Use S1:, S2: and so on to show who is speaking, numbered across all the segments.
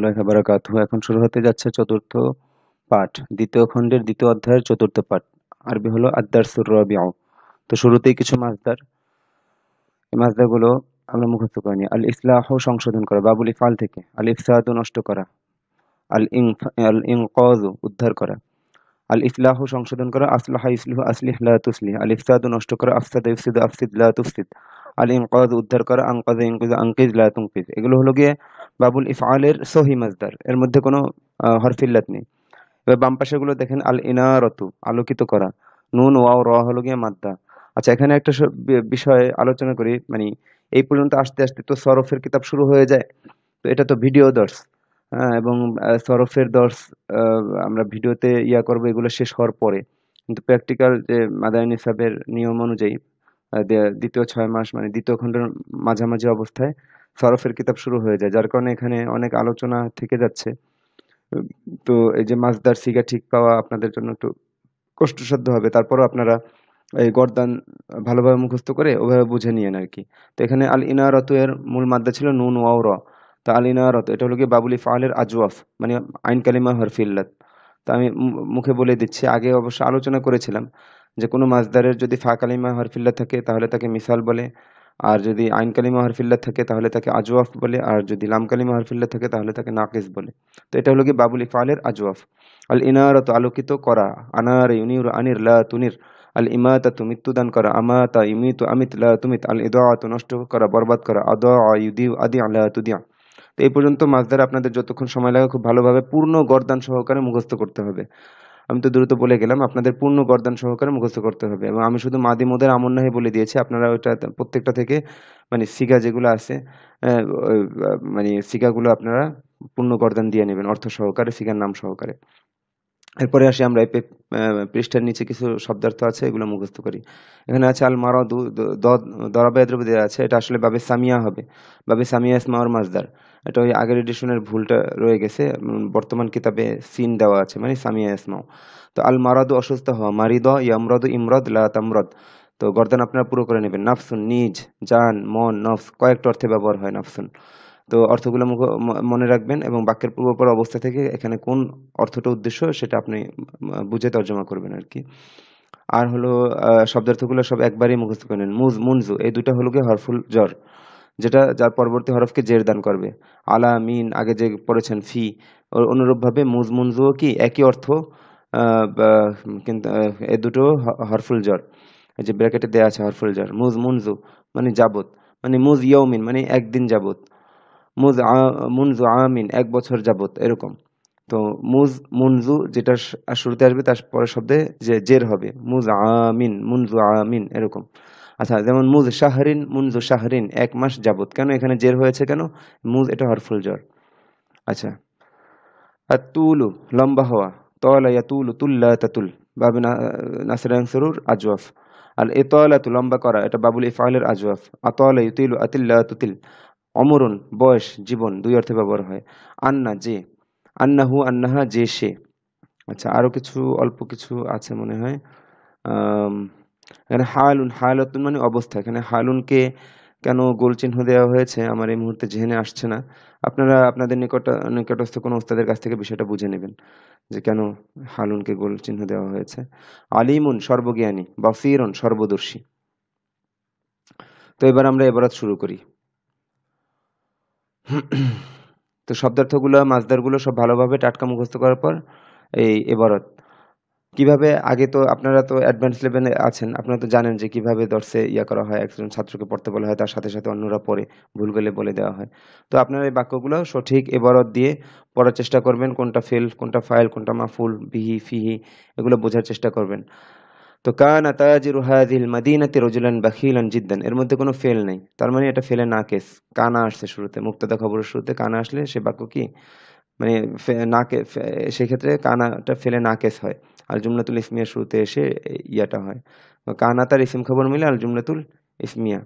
S1: ওয়া বারাকাতুহু। এখন শুরু হতে যাচ্ছে চতুর্থ পাঠ, দ্বিতীয় খণ্ডের দ্বিতীয় অধ্যায়ের চতুর্থ পাঠ। আরবি হলো আদ-দারসুর রাবিউ। তো শুরুতেই কিছু মাসদার, এই মাসদারগুলো আমরা মুখস্থ করে নিই। আল ইসলাহু সংশোধন করা, বাবুল ইফআল থেকে। আল ইফসাদু নষ্ট করা, আল ইনকাযু উদ্ধার করা। আল ইসলাহু সংশোধন করা, আসলাহা ইসলিহু আসলিহ লা তুসলিহ। আল ইফসাদু নষ্ট করা, আফসাদা ইফসিদু আফসিদ লা তুফসিদ। আল ইনকাযু উদ্ধার করা, আনকাযা ইনকিযু আনকিয লা তুনকিয। এগুলো হলো গিয়ে বাবুল ইফআলের সহি মাসদার, এর মধ্যে কোনো হরফ ইল্লাত নেই। এবার বাম পাশে গুলো দেখেন, আল ইনারতু আলোকিত করা, নুন ওয়াও র হলো গিয়ে মাদ্দা। আচ্ছা, এখানে একটা বিষয় আলোচনা করি, মানে এই পর্যন্ত আসতে আসতে তো সরফের কিতাব শুরু হয়ে যায়। তো এটা তো ভিডিও দর্স, হ্যাঁ, এবং সরফের দর্স আমরা ভিডিওতে করবো এগুলো শেষ হওয়ার পরে। কিন্তু প্র্যাকটিক্যাল যে মাদানী সাহেবের নিয়ম অনুযায়ী দ্বিতীয় 6 মাস মানে দ্বিতীয় খণ্ডের মাঝামাঝি অবস্থায় সরফের কিতাব শুরু হয়ে যায়, যার কারণে এখানে অনেক আলোচনা থেকে যাচ্ছে। তো এই যে মাসদার সিগা ঠিক পাওয়া আপনাদের জন্য একটু কষ্টসাধ্য হবে, তারপরও আপনারা এই গর্দান ভালোভাবে মুখস্থ করে ওভাবে বুঝে নিয়েন আর কি। তো এখানে আল ইনারত এর মূল মাদ্দা ছিল নুন ওয়াও র। তো আল ইনারত এটা হলো গিয়ে বাবুল ইফআলের আজওয়াফ, মানে আইন কালিমা হরফ ইল্লাত। তো আমি মুখে বলে দিচ্ছি, আগে অবশ্য আলোচনা করেছিলাম যে কোনো মাসদারের যদি ফা কালিমা হরফ ইল্লাত থাকে তাহলে তাকে মিসাল বলে, আর যদি আইন কালিমা হরফ ইল্লাত থাকে তাহলে তাকে আজওয়াফ বলে, আর যদি লাম কালিমা হরফ ইল্লাত থাকে তাহলে তাকে নাকিস বলে। তো এটা হলো গিয়ে বাবুল ইফআলের আজওয়াফ। আল ইনারত আলোকিত করা, আনার ইউনির আনির লা তুনির। আল ইমাতাতু মৃত্যুদান করা, আমাতা ইমিতু আমিত লা তুমিত। আল ইদাআতু নষ্ট করা, বরবাদ করা, আদাআ ইউদিউ আদি লা তুদিয়া। তো এই পর্যন্ত মাসদার আপনাদের যতক্ষণ সময় লাগে খুব ভালোভাবে পূর্ণ গর্দান সহকারে মুখস্থ করতে হবে। আমি তো দ্রুত বলে গেলাম, আপনাদের পূর্ণ গর্দান সহকারে মুখস্থ করতে হবে। এবং আমি শুধু মাদি মোদের আমন নাহি বলে দিয়েছি, আপনারা ওইটা প্রত্যেকটা থেকে মানে সিগা যেগুলো আছে, মানে সিগাগুলো আপনারা পূর্ণ গর্দান দিয়ে নেবেন, অর্থ সহকারে, সিগার নাম সহকারে। এরপরে আসি আমরা এই পৃষ্ঠার নিচে কিছু শব্দার্থ আছে, এগুলো মুখস্থ করি। এখানে আছে আল মারাদু, দরাবা এদ্রব দেওয়া আছে, এটা আসলে বাবে সামিয়া হবে। বাবে সামিয়া ইসমাউর মাসদার। এটা ওই আগের এডিশনের ভুলটা রয়ে গেছে, বর্তমান কিতাবে সিন দেওয়া আছে, মানে সামিয়া ইসমাউ। তো আল মারাদু অসুস্থ হওয়া, মারিদ ইয়ামরাদু ইমরাদ লা তামরাদ। তো গর্দান আপনারা পুরো করে নেবেন। নাফসুন নিজ, জান, মন, নফস কয়েকটা অর্থে ব্যবহার হয় নাফসুন। তো অর্থগুলো মনে রাখবেন এবং বাক্যের পূর্বপর অবস্থা থেকে এখানে কোন অর্থটা উদ্দেশ্য সেটা আপনি বুঝে তর্জমা করবেন আর কি। আর হলো শব্দার্থগুলো সব একবারই মুখস্থ করে নেন। মুজ, মুনজু এই দুটো হলো গিয়ে হরফুল জ্বর, যেটা যার পরবর্তী হরফকে জের দান করবে। আলা মিন আগে যে পড়েছেন ফি, অনুরূপ ভাবে মুজ মুনজুও কি একই অর্থ, কিন্তু এই দুটো হরফুল জ্বর। এই যে ব্র্যাকেটে দেয়া আছে হরফুল জ্বর। মুজ মুনজু মানে যাবত, মানে মুজ ইয়াউমিন মানে একদিন যাবত। মুনজু আমিন 1 বছর যাবত, এরকম। তো মুজ মুনজু যেটা শুরুতে আসবে তার পরের শব্দে যে জের হবে, মুজ আমিন মুনজু আমিন এরকম। আচ্ছা, যেমন মুজ শাহরিন মুনজু শাহরিন 1 মাস যাবত, কেন এখানে জের হয়েছে কেন? মুজ এটা হরফুল জ্বর। আচ্ছা, আর তুলু লম্বা হওয়া, তলা ইয়াতুলু তুল্লা তাতুল, বাবে নাসিরান সুরুর আজওয়াফ। আর ইতালাতু লম্বা করা, এটা বাবুল ইফআলের আজওয়াফ। আতালা ইউতিলু আতিল্লা তুতিল। অমরুন বয়স, জীবন, দুই অর্থে ব্যবহার হয়। আন্না যে, আন্নাহু আন্নাহা যে সে। আচ্ছা, আরো কিছু অল্প কিছু আছে মনে হয়। আম, এখানে হালুন, হালাতুন মানে অবস্থা। এখানে হালুনকে কেন গোল চিহ্ন দেওয়া হয়েছে আমার এই মুহূর্তে জেনে আসছে না। আপনারা আপনাদের নিকটস্থ কোনো ওস্তাদের কাছ থেকে বিষয়টা বুঝে নেবেন যে কেন হালুনকে গোল চিহ্ন দেওয়া হয়েছে। আলিমুন সর্বজ্ঞানী, বাসিরুন সর্বদর্শী। তো এবার আমরা এবারাত শুরু করি। তো শব্দার্থগুলো মাসদারগুলো সব ভালোভাবে টাটকা মুখস্থ করার পর এই এবারত কিভাবে, আগে তো আপনারা তো অ্যাডভান্স লেভেলে আছেন, আপনারা তো জানেন যে কিভাবে দর্সে করা হয়, একজন ছাত্রকে পড়তে বলা হয়, তার সাথে সাথে অন্যরা পড়ে, ভুল গেলে বলে দেওয়া হয়। তো আপনারা এই বাক্যগুলো সঠিক এবারত দিয়ে পড়ার চেষ্টা করবেন, কোনটা ফেল কোনটা ফাইল কোনটা মাফুল বিহি ফিহি এগুলো বোঝার চেষ্টা করবেন। তো কানা তাজিরু হাযিহিল মাদিনাতি রাজুলান বাখিলান জিদ্দান, এর মধ্যে কোনো ফেল নেই, তার মানে এটা ফেলে নাকিস। কানা আসছে শুরুতে, মুক্তাদা খবরের শুরুতে কানা আসলে সে বাক্য কি, মানে সেক্ষেত্রে কানাটা ফেলে নাকেস হয়। আল জুমলাতুল ইসমিয়া শুরুতে এসে ইয়াটা হয়। কানা তার ইসিম খবর মিলে আল জুমলাতুল ইসমিয়া।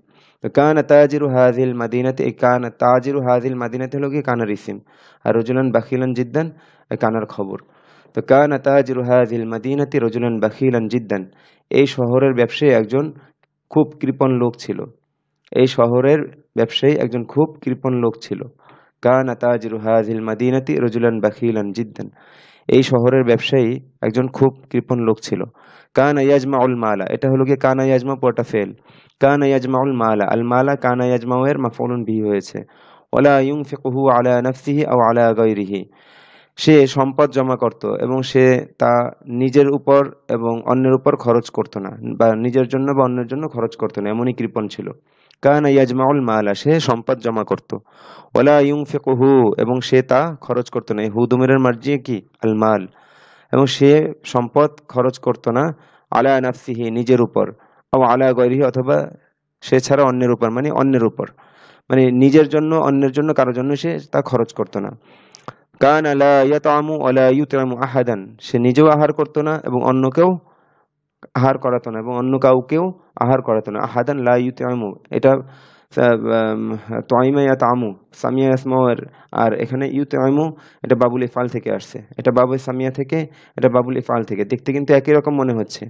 S1: তো কানা তাজিরু হাযিহিল মাদিনাতি, এই কানা তাজিরু হাযিহিল মাদিনাতি হলো কি কানার ইসিম, আর রজুলান বাখিলান জিদ্দান কানার খবর। তো কানা তাজিরু হাযিহিল মাদিনাতি রজুলান বাখিলান জিদ্দান, এই শহরের ব্যবসায়ী একজন খুব কৃপণ লোক ছিল। এই শহরের ব্যবসায়ী একজন খুব কৃপণ লোক ছিল। কানা তাজিরু হাযিল মাদিনাতি রাজুলান বাখিলান জিদ্দান। এই শহরের ব্যবসায়ী একজন খুব কৃপণ লোক ছিল। কানা ইয়াজমাউল মালা, এটা হলো গিয়ে কানা ইয়াজমা পুরোটা ফেল। কানা ইয়াজমাউল মালা, আল মালা কানা ইয়াজমাউ এর মাফউলুন বিহি হয়েছে। ওয়ালা ইউনফিকুহু আলা নাফসিহি আও আলা গায়রিহি, সে সম্পদ জমা করত এবং সে তা নিজের উপর এবং অন্যের উপর খরচ করত না, বা নিজের জন্য বা অন্যের জন্য খরচ করত না, এমনই কৃপণ ছিল। কানা ইয়াজমাউল মালা, সে সম্পদ জমা করত। ওয়ালা ইউনফিকুহু, এবং সে তা খরচ করত না। হু দমিরের মার্জি কি আল মাল, এবং সে সম্পদ খরচ করত না। আলা নাফসিহি, নিজের উপর, আও আলা গায়রিহি, অথবা সে ছাড়া অন্যের উপর, মানে অন্যের উপর, মানে নিজের জন্য অন্যের জন্য কারোর জন্য সে তা খরচ করত না। কানা লা ইয়াতআমু ওয়া লা ইউতআমু আহাদান, সে নিজেও আহার করত না এবং অন্যকেও আহার করাতো না, এবং অন্য কাউকেও আহার করাতো না। আহাদান লা ইউতআমু, এটা তুআইমা ইয়াতআমু সামিয়া ইসমউর, আর এখানে ইউতআমু এটা বাবুল ইফআল থেকে আসছে, এটা বাবু সামিয়া থেকে, এটা বাবুল ইফআল থেকে, দেখতে কিন্তু একই রকম মনে হচ্ছে।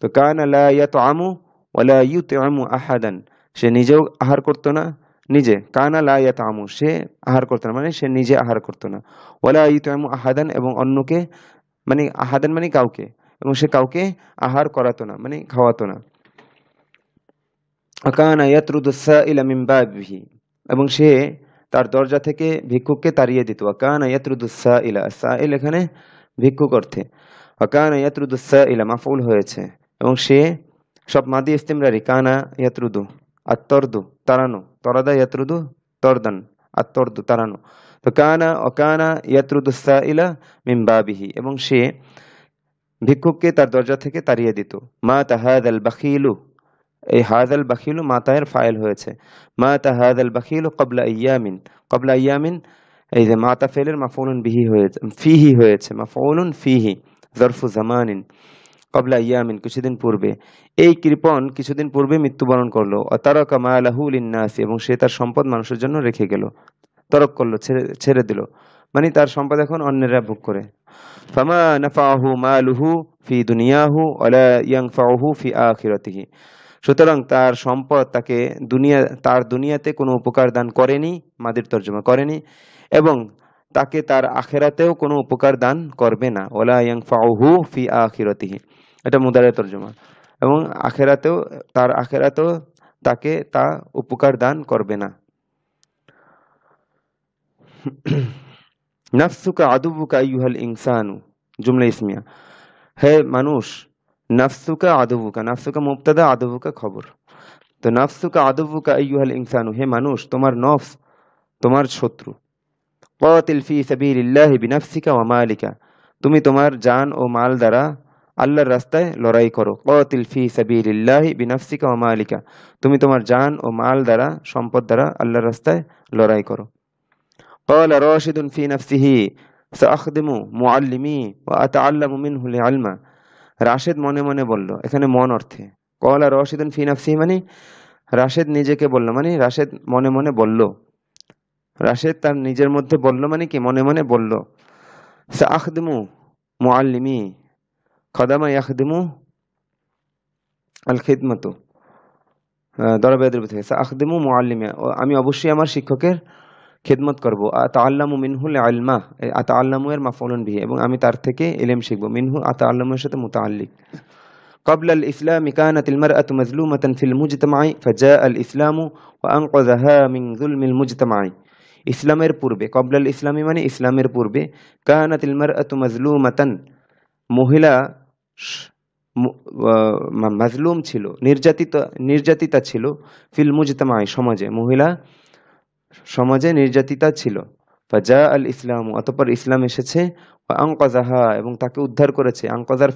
S1: তো কানা লা ইয়াতআমু ওয়া লা ইউতআমু আহাদান, সে নিজেও আহার করতো না, নিজে কানা লা ইয়াতআমু, সে আহার করতো না, মানে সে নিজে আহার করতো না। ওয়ালা ইউতআমু আহাদান, এবং অন্যকে, মানে আহাদান মানে কাউকে, এবং সে কাউকে আহার করাতো না, মানে খাওয়াতো না। কানা ইয়াতরুদুস সাইলা মিন বাবিহি, এবং সে তার দরজা থেকে ভিক্ষুককে তাড়িয়ে দিত। কানা ইয়াতরুদুস সাইলা, সাইল এখানে ভিক্ষুক অর্থে। কানা ইয়াতরুদুস সাইলা মাফউল হয়েছে, এবং সে সব মাদি ইস্তিমরারি। কানা ইয়াতরুদু, আত্তরদু তাড়ানো, তরাদা ইয়াতরুদু তরদান, আত্তরদু তাড়ানো। তো কানা ও কানা ইয়াতরুদুস সাইলা মিন বাবিহি, এবং সে ভিক্ষুককে তার দরজা থেকে তাড়িয়ে দিত। মা তাহাদাল বাখিলু, এই হাদাল বাখিলু মাতায়ের ফাইল হয়েছে। মা তাহাদাল বাখিলু ক্বাবলা আইয়ামিন, ক্বাবলা আইয়ামিন, এই যে মাতা ফেলের মাফউলুন বিহি হয়েছে, ফিহি হয়েছে, মাফউলুন ফিহি যরফু জামানিন। ক্বাবলা আইয়ামিন, কিছুদিন পূর্বে। এই কৃপণ কিছুদিন পূর্বে মৃত্যুবরণ করলো। অতারাকা মালাহু লিন্নাসি, এবং সে তার সম্পদ মানুষের জন্য রেখে গেল, তরক করলো, ছেড়ে ছেড়ে দিল, মানে তার সম্পদ এখন অন্যেরা ভোগ করে। ফামা নাফাহু মালুহু ফি দুনিয়াহু ওয়ালা ইয়ানফাউহু ফি আখিরাতিহি, সুতরাং তার সম্পদ তাকে তার দুনিয়াতে কোনো উপকার দান করেনি, মাদির তর্জমা করেনি, এবং তাকে তার আখেরাতেও কোনো উপকার দান করবে না। ওয়ালা ইয়ানফাউহু ফি আখিরাতিহি, এটা মুদারের তর্জমা, এবং আখেরাতেও তাকে তা উপকার দান করবে না। নাফসুকা আদুবুকা আইয়ুহাল ইনসানু, জুমলা ইসমিয়া, হে মানুষ। নাফসুকা আদুবুকা, নাফসুকা মুবতাদা, আদুবুকা খবর। তো নাফসুকা আদুবুকা আইয়ুহাল ইনসানু, হে মানুষ, তোমার নফস তোমার শত্রু। কাতিল ফি সাবিলিল্লাহি বিনাফসিকা ওয়া মালিকা, তুমি তোমার জান ও মাল দ্বারা আল্লাহর রাস্তায় লড়াই করো। কাতিল ফি সাবিলিল্লাহি বিনাফসিকা ওয়া মালিকা, তুমি তোমার জান ও মাল দ্বারা, সম্পদ দ্বারা আল্লাহর রাস্তায় লড়াই করো। قال راشد في نفسه سأخدم معلمي وأتعلم منه العلم, রাশেদ মনে মনে বলল, এখানে মন অর্থে। কলা রশিদুন ফি নাফসিহি, মানে রাশেদ নিজেকে বলল, মানে রাশেদ মনে মনে বলল, রাশেদ তার নিজের মধ্যে বলল, মানে কি মনে মনে বলল। সাআখদিমু মুআল্লিমি, খাদামা ইয়াখদিমু আল খিদমাতু, দরবেদের থেকে সাআখদিমু মুআল্লিমি, আমি অবশ্যই আমার শিক্ষকের খিদমত করবো। আতাআল্লামু মিনহুল ইলমা, আতাআল্লামু এর মাফউলুন বিহি, এবং আমি তার থেকে ইলম শিখবো। মিনহু আতাআল্লামু এর সাথে মুতাআল্লিক। قبل الإسلام كانت المرأة مظلومة في المجتمع فجاء الإسلام وأنقذها من ظلم المجتمع, ইসলামের পূর্বে, কবলাল ইসলামী মানে ইসলামের পূর্বে, কানাতিল মারআতু মাজলুমাতান, মহিলা মাজলুম ছিল, নির্যাতিতা ছিল, ফিল মুজতামাই, সমাজে, মহিলা সমাজে নির্যাতিতা ছিল। ফাজা আল ইসলাম, অতঃপর ইসলাম এসেছে, আনকাযাহা, এবং তাকে উদ্ধার করেছে। আনকাযার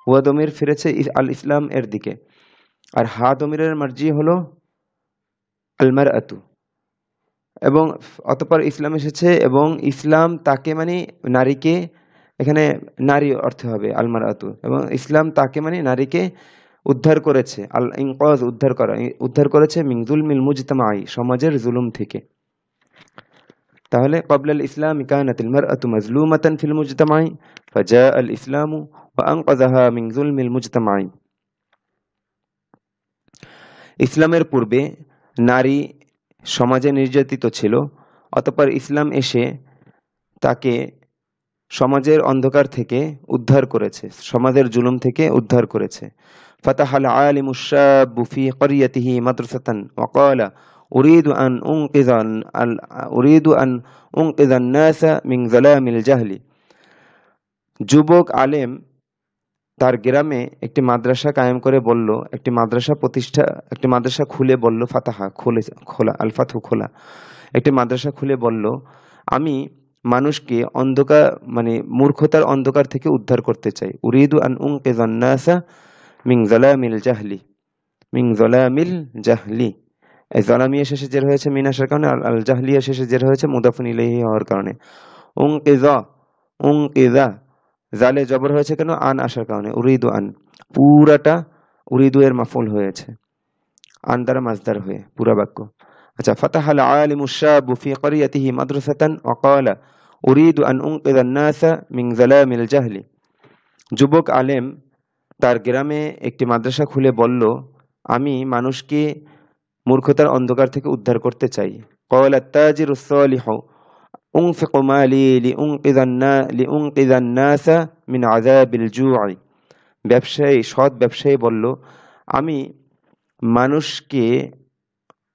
S1: হুয়া দমির ফিরেছে আল ইসলাম এর দিকে, আর হা দমিরের মার্জি হলো আল মারআতু, এবং অতঃপর ইসলাম এসেছে, এবং ইসলাম তাকে মানে নারীকে, এখানে নারী অর্থে হবে আল মারআতু, এবং ইসলাম তাকে মানে নারীকে উদ্ধার করেছে। আল ইনকাজ, উদ্ধার করেছে, মিন যুলমিল মুজতামাই, সমাজের জুলুম থেকে। তাহলে ক্বাবলাল ইসলাম কানাতিল মারআতু মাজলুমাতান ফিল মুজতামাই ফাজা আল ইসলামু ওয়া আনকাযাহা মিন যুলমিল মুজতামাই, ইসলামের পূর্বে নারী সমাজে নির্যাতিত ছিল, অতঃপর ইসলাম এসে তাকে সমাজের অন্ধকার থেকে উদ্ধার করেছে, সমাজের জুলুম থেকে উদ্ধার করেছে। ফাতাহাল আলিমুশ শাবু ফি ক্বরিয়াতিহি মাদ্রাসাতান ওয়া ক্বালা উরিদু আন উনকিযা আল উরিদু আন উনকিযা আন-নাসা মিন যালামিল জাহলি। যুবক আলেম তার গ্রামে একটি মাদ্রাসা কায়েম করে বলল, একটি মাদ্রাসা খুলে বলল, ফাতাহা খুলে, খোলা, আল ফাতহু খোলা, একটি মাদ্রাসা খুলে বলল, আমি মানুষকে অন্ধকার মানে মূর্খতার অন্ধকার থেকে উদ্ধার করতে চাই। উরিদু আন উনকিযান নাসা মিন যালামিল জাহলি, মিন যালামিল জাহলি। এই জালামিয়া শেষে জের হয়েছে মিন আসার কারণে, আর আল জাহলিয়া শেষে জের হয়েছে মুদাফুন ইলাইহি হওয়ার কারণে। উনকিযা, উনকিযা, জালে জবর হয়েছে কেন? আন আসার কারণে। উরিদু আন, পুরাটা উরিদু এর মাফউল হয়েছে আন দ্বারা মাজদার হয়ে, পুরা বাক্য। আচ্ছা, ফাতাহাল আলিমুশ শাবু ফি ক্বরিয়াতিহি মাদ্রাসাতান ওয়া ক্বালা উরিদু আন উনকিযা আন-নাসা মিন যালামিল জাহলি। যুবক আলেম তার গ্রামে একটি মাদ্রাসা খুলে বলল, আমি মানুষকে মূর্খতার অন্ধকার থেকে উদ্ধার করতে চাই। ক্বালা আত-তাজিরুস সালিহু উনফিকু মালি লিউনকিযা আন-নাসা মিন আযাবিল জু'i। সৎ ব্যবসায়ী বলল, আমি মানুষকে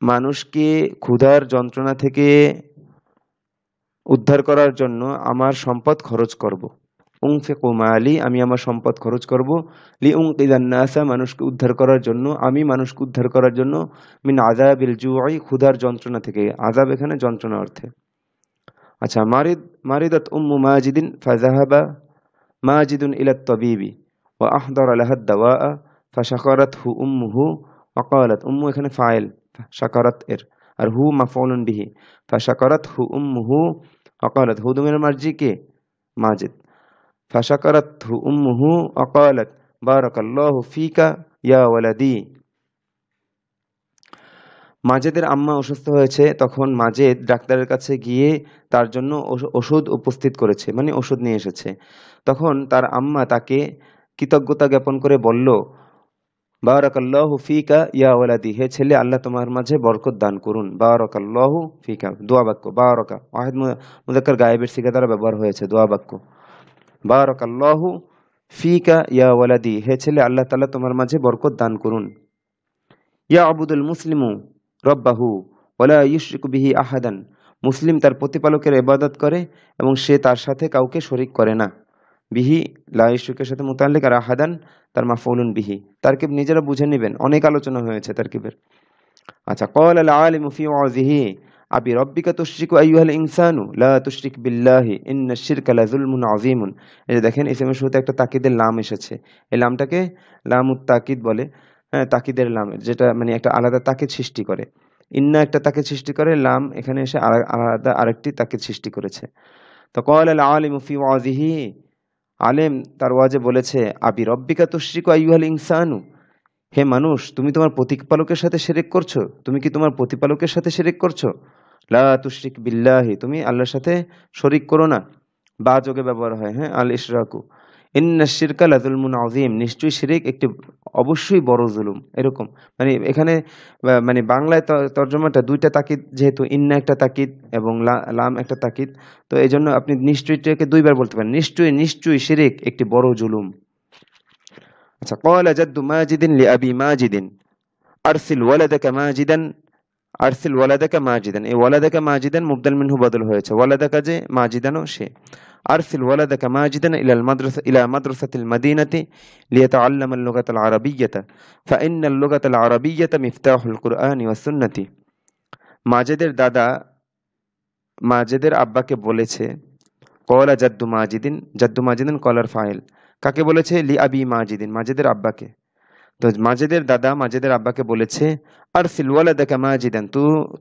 S1: মানুষকে ক্ষুধার যন্ত্রণা থেকে উদ্ধার করার জন্য আমার সম্পদ খরচ করব। উনফিকু মালি, আমি আমার সম্পদ খরচ করব, লিউনকিযান নাসা, মানুষকে উদ্ধার করার জন্য, আমি মানুষকে উদ্ধার করার জন্য, মিন আযাবিল জু'i, ক্ষুধার যন্ত্রণা থেকে। আযাব এখানে যন্ত্রণা অর্থে। আচ্ছা, মারিদাত উম্মু মাজিদিন ফাযাহাবা মাজিদুন ইলা আত-তাবিবি ওয়া আহদারা লাহা আদ-দাওয়া ফাশাকারাতহু উম্মুহু ওয়া ক্বালাত, উম্মু এখানে ফাইল, শাকারাত এর, আর হু মাফউলুন বিহি। ফাশাকারাতহু উম্মুহু ওয়া ক্বালাত, হু দমির মার্জি কে? মাজিদ। ফাশাকারাতহু উম্মুহু ওয়া ক্বালাত বারাকাল্লাহু ফিকা ইয়া ওয়ালাদি। মাজেদের আম্মা অসুস্থ হয়েছে, তখন মাজেদ ডাক্তারের কাছে গিয়ে তার জন্য ওষুধ উপস্থিত করেছে, মানে ওষুধ নিয়ে এসেছে। তখন তার আম্মা তাকে কৃতজ্ঞতা জ্ঞাপন করে বলল, বারাকাল্লাহু ফিকা ইয়া ওয়ালাদি, হে ছেলে, আল্লাহ তোমার মাঝে বরকত দান করুন। বারাকাল্লাহু ফিকা, দোয়া বাক্য। বারাকা ওয়াহিদ মুযাক্কার গায়েবের সিগা দ্বারা ব্যবহার হয়েছে, দোয়া বাক্য। বারাকাল্লাহু ফিকা ইয়া ওয়ালাদি, হে ছেলে, আল্লাহ তাআলা তোমার মাঝে বরকত দান করুন। ইয়াবুদুল মুসলিমু রব্বাহু ওয়ালা ইউশরিকু বিহি আহাদান, মুসলিম তার প্রতিপালকের ইবাদত করে এবং সে তার সাথে কাউকে শরীক করে না। বিহি লা ইউশরিকের সাথে মুতাআল্লিক, আর আহাদান তার মাফউলুন বিহি। তারকিব নিজেরা বুঝে নেবেন, অনেক আলোচনা হয়েছে তারকিবের। আচ্ছা, ক্বালা আল আলিমু ফি ওয়াজিহি আবি রাব্বিকা তুশরিকু আইয়ুহাল ইনসানু লা তুশরিক বিল্লাহি ইন্নাশ শিরকা লাযুলমুন আযীমুন। এই যে দেখেন, ইসমের শুরুতে একটা তাকিদের লাম এসেছে। এই লামটাকে লামুত তাকিদ বলে। হ্যাঁ, তাকিদের লাম, যেটা মানে একটা আলাদা তাকিদ সৃষ্টি করে। ইন্না একটা তাকিদ সৃষ্টি করে, লাম এখানে এসে আলাদা আরেকটি তাকিদ সৃষ্টি করেছে। তো ক্বালা আল আলিমু ফি ওয়াজিহি, আলেম তার ওয়াজে বলেছে, আবি রব্বিকা তুশরিকু আইয়ুহাল ইনসানু, হে মানুষ, তুমি তোমার প্রতিপালকের সাথে শিরক করছো? তুমি কি তোমার প্রতিপালকের সাথে শিরক করছো? লা তুশরিক বিল্লাহি, তুমি আল্লাহর সাথে শরিক করো না। বা যোগে ব্যবহার হয়, হ্যাঁ, আল ইশরাকু। ইন্নাশ শিরকা লাযুলমুন আযীম, নিশ্চয়ই শিরক একটি অবশ্যই বড় জুলুম। এরকম মানে এখানে মানে বাংলায় তর্জমাটা দুইটা তাকিদ, যেহেতু ইন্না একটা তাকিদ এবং লাম একটা তাকিদ, তো এই জন্য আপনি নিশ্চয়ইটাকে দুইবার বলতে পারেন, নিশ্চয়ই, নিশ্চয়ই শিরক একটি বড় জুলুম। আচ্ছা, ক্বালা জাদ্দু মাজিদিন লিআবি মাজিদিন আরসিল ওয়ালাদাকা মাজিদান, আরসিল ওয়ালাদাকা মাজিদান, এই ওয়ালাদাকা মাজিদান মুবদাল মিনহু বদল হয়েছে, ওয়ালাদাকা যে, মাজিদানও সে। আরসিল ওয়ালাদাকা মাজিদান ইলা মাদ্রাসাতিল মাদিনাতি লিয়াতাআল্লামা আল-লুগাতাল আরাবিয়্যাতা ফাইন্নাল লুগাতাল আরাবিয়্যাতা মিফতাহুল কুরআনি ওয়াস সুন্নতি। মাজেদের আব্বাকে বলেছে, ক্বালা জাদ্দু মাজিদিন, জাদ্দু মাজিদিন ক্বালার ফাইল। কাকে বলেছে? লিআবি মাজিদিন, মাজেদের আব্বাকে। তো মাজেদের দাদা মাজেদের আব্বাকে বলেছে, আরসিল ওয়ালাদাকা মাজিদান,